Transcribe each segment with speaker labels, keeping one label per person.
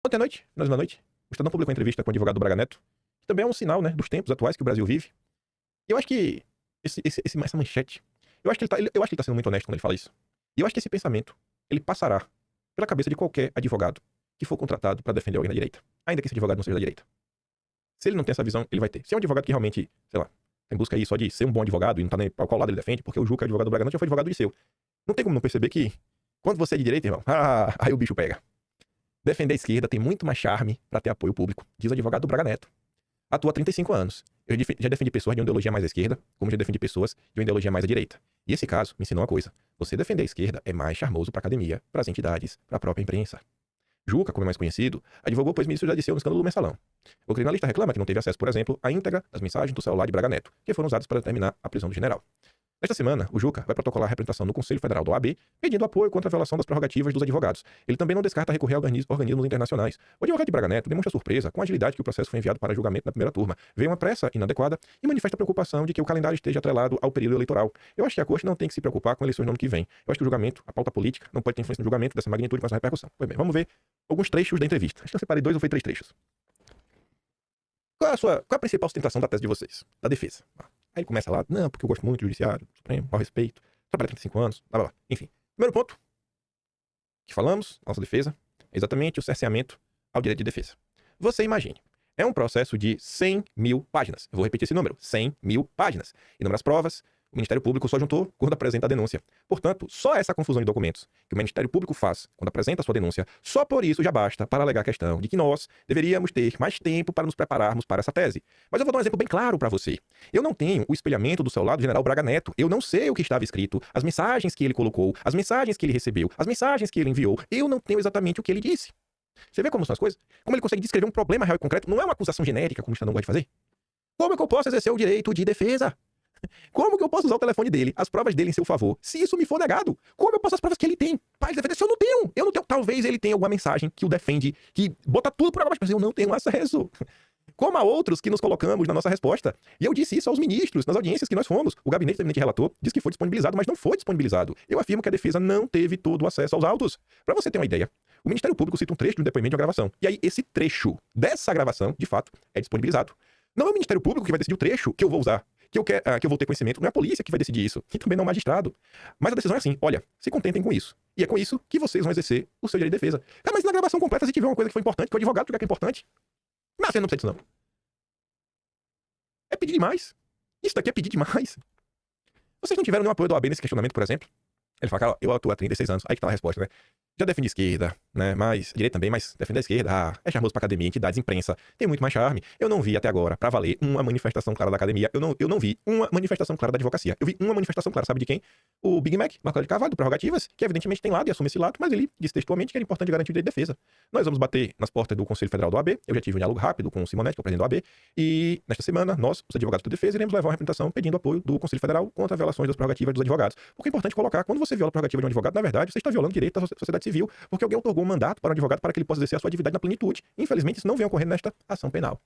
Speaker 1: Ontem à noite, finalzinho da noite, o Estadão publicou uma entrevista com o advogado do Braga Neto, que também é um sinal, né, dos tempos atuais que o Brasil vive. E eu acho que essa manchete, eu acho que ele tá sendo muito honesto quando ele fala isso. E eu acho que esse pensamento, ele passará pela cabeça de qualquer advogado que for contratado para defender alguém da direita, ainda que esse advogado não seja da direita. Se ele não tem essa visão, ele vai ter. Se é um advogado que realmente, sei lá, tem busca aí só de ser um bom advogado e não tá nem pra qual lado ele defende, porque o Juca, advogado do Braga Neto, já foi advogado de seu. Não tem como não perceber que, quando você é de direita, irmão, aí o bicho pega. Defender a esquerda tem muito mais charme para ter apoio público, diz o advogado do Braga Neto. Atua há 35 anos. Eu já defendi pessoas de uma ideologia mais à esquerda, como já defendi pessoas de uma ideologia mais à direita. E esse caso me ensinou uma coisa. Você defender a esquerda é mais charmoso para a academia, para as entidades, para a própria imprensa. Juca, como é mais conhecido, advogou pois ministro já disseu no escândalo do Mensalão. O criminalista reclama que não teve acesso, por exemplo, à íntegra das mensagens do celular de Braga Neto, que foram usadas para determinar a prisão do general. Nesta semana, o Juca vai protocolar a representação no Conselho Federal da OAB, pedindo apoio contra a violação das prerrogativas dos advogados. Ele também não descarta recorrer a organismos internacionais. O advogado de Braga Neto demonstra surpresa com a agilidade que o processo foi enviado para julgamento na primeira turma, vê uma pressa inadequada e manifesta preocupação de que o calendário esteja atrelado ao período eleitoral. Eu acho que a Corte não tem que se preocupar com eleições no ano que vem. Eu acho que o julgamento, a pauta política, não pode ter influência no julgamento dessa magnitude com essa repercussão. Pois bem, vamos ver alguns trechos da entrevista. Acho que eu separei 2 ou foi 3 trechos. Qual é a principal sustentação da tese de vocês? Da defesa. Aí ele começa lá, não, porque eu gosto muito do judiciário, do Supremo, ao respeito, trabalhei 35 anos, blá blá blá. Enfim, primeiro ponto que falamos, nossa defesa, é exatamente o cerceamento ao direito de defesa. Você imagine, é um processo de 100 mil páginas. Eu vou repetir esse número, 100 mil páginas. Inúmeras provas, o Ministério Público só juntou quando apresenta a denúncia. Portanto, só essa confusão de documentos que o Ministério Público faz quando apresenta a sua denúncia, só por isso já basta para alegar a questão de que nós deveríamos ter mais tempo para nos prepararmos para essa tese. Mas eu vou dar um exemplo bem claro para você. Eu não tenho o espelhamento do celular do general Braga Neto. Eu não sei o que estava escrito, as mensagens que ele colocou, as mensagens que ele recebeu, as mensagens que ele enviou. Eu não tenho exatamente o que ele disse. Você vê como são as coisas? Como ele consegue descrever um problema real e concreto? Não é uma acusação genérica, como o Estadão gosta de fazer. Como é que eu posso exercer o direito de defesa? Como que eu posso usar o telefone dele, as provas dele em seu favor, se isso me for negado? Como eu posso as provas que ele tem para defender se eu não tenho? Eu não tenho. Talvez ele tenha alguma mensagem que o defende, que bota tudo por água, mas eu não tenho acesso. Como há outros que nos colocamos na nossa resposta. E eu disse isso aos ministros, nas audiências que nós fomos. O gabinete do eminente relator disse que foi disponibilizado, mas não foi disponibilizado. Eu afirmo que a defesa não teve todo o acesso aos autos. Para você ter uma ideia, o Ministério Público cita um trecho de um depoimento de uma gravação. E aí, esse trecho dessa gravação, de fato, é disponibilizado. Não é o Ministério Público que vai decidir o trecho que eu vou usar, que eu vou ter conhecimento. Não é a polícia que vai decidir isso, e também não é o magistrado. Mas a decisão é assim, olha, se contentem com isso. E é com isso que vocês vão exercer o seu direito de defesa. Ah, mas na gravação completa, se tiver uma coisa que foi importante, que o advogado julgar que é importante. Mas você não precisa disso, não. É pedir demais. Isso daqui é pedir demais. Vocês não tiveram nenhum apoio da OAB nesse questionamento, por exemplo? Ele fala, cara, eu atuo há 36 anos. Aí que tá a resposta, né? Já defendi esquerda, né? Mas direita também, mas defender a esquerda, é charmoso pra academia, entidades, imprensa. Tem muito mais charme. Eu não vi até agora, pra valer, uma manifestação clara da academia. Eu não vi uma manifestação clara da advocacia. Eu vi uma manifestação clara, sabe de quem? O Big Mac, Marco de Carvalho, do Prerrogativas, que evidentemente tem lado e assume esse lado, mas ele disse textualmente que era importante garantir o direito de defesa. Nós vamos bater nas portas do Conselho Federal da OAB. Eu já tive um diálogo rápido com o Simonetti, que é o presidente da OAB. E nesta semana, nós, os advogados da defesa, iremos levar uma representação pedindo apoio do Conselho Federal contra violações das prerrogativas dos advogados. Porque é importante colocar, quando você viola a prerrogativa de um advogado, na verdade, você está violando o direito da sociedade civil, porque alguém otorgou um mandato para um advogado para que ele possa exercer a sua atividade na plenitude. Infelizmente, isso não vem ocorrendo nesta ação penal.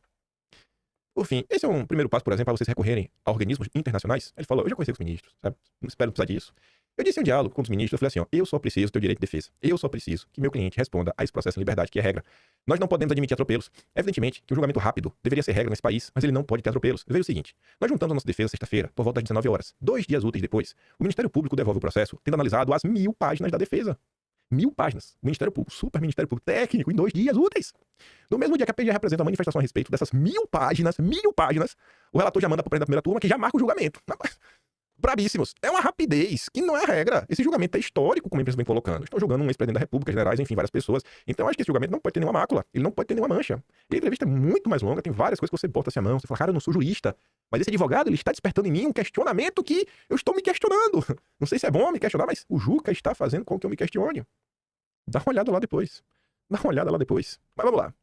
Speaker 1: Por fim, esse é um primeiro passo, por exemplo, para vocês recorrerem a organismos internacionais. Ele falou, eu já conheci com os ministros, sabe? Não espero precisar disso. Eu disse em um diálogo com os ministros, eu falei assim, ó, eu só preciso ter o direito de defesa. Eu só preciso que meu cliente responda a esse processo em liberdade, que é regra. Nós não podemos admitir atropelos. Evidentemente que um julgamento rápido deveria ser regra nesse país, mas ele não pode ter atropelos. Veja o seguinte, nós juntamos a nossa defesa sexta-feira, por volta das 19 horas. 2 dias úteis depois, o Ministério Público devolve o processo, tendo analisado as 1000 páginas da defesa. 1000 páginas. O Ministério Público, super Ministério Público técnico, em 2 dias úteis. No mesmo dia que a PGR apresenta a manifestação a respeito dessas 1000 páginas, o relator já manda para o presidente da primeira turma que já marca o julgamento. Brabíssimos. É uma rapidez que não é a regra. Esse julgamento é histórico, como a imprensa vem colocando. Estão julgando um ex-presidente da República, generais, enfim, várias pessoas. Então, eu acho que esse julgamento não pode ter nenhuma mácula. Ele não pode ter nenhuma mancha. E a entrevista é muito mais longa, tem várias coisas que você bota-se a mão. Você fala, cara, eu não sou jurista. Mas esse advogado, ele está despertando em mim um questionamento que eu estou me questionando. Não sei se é bom me questionar, mas o Juca está fazendo com que eu me questione. Dá uma olhada lá depois. Mas vamos lá.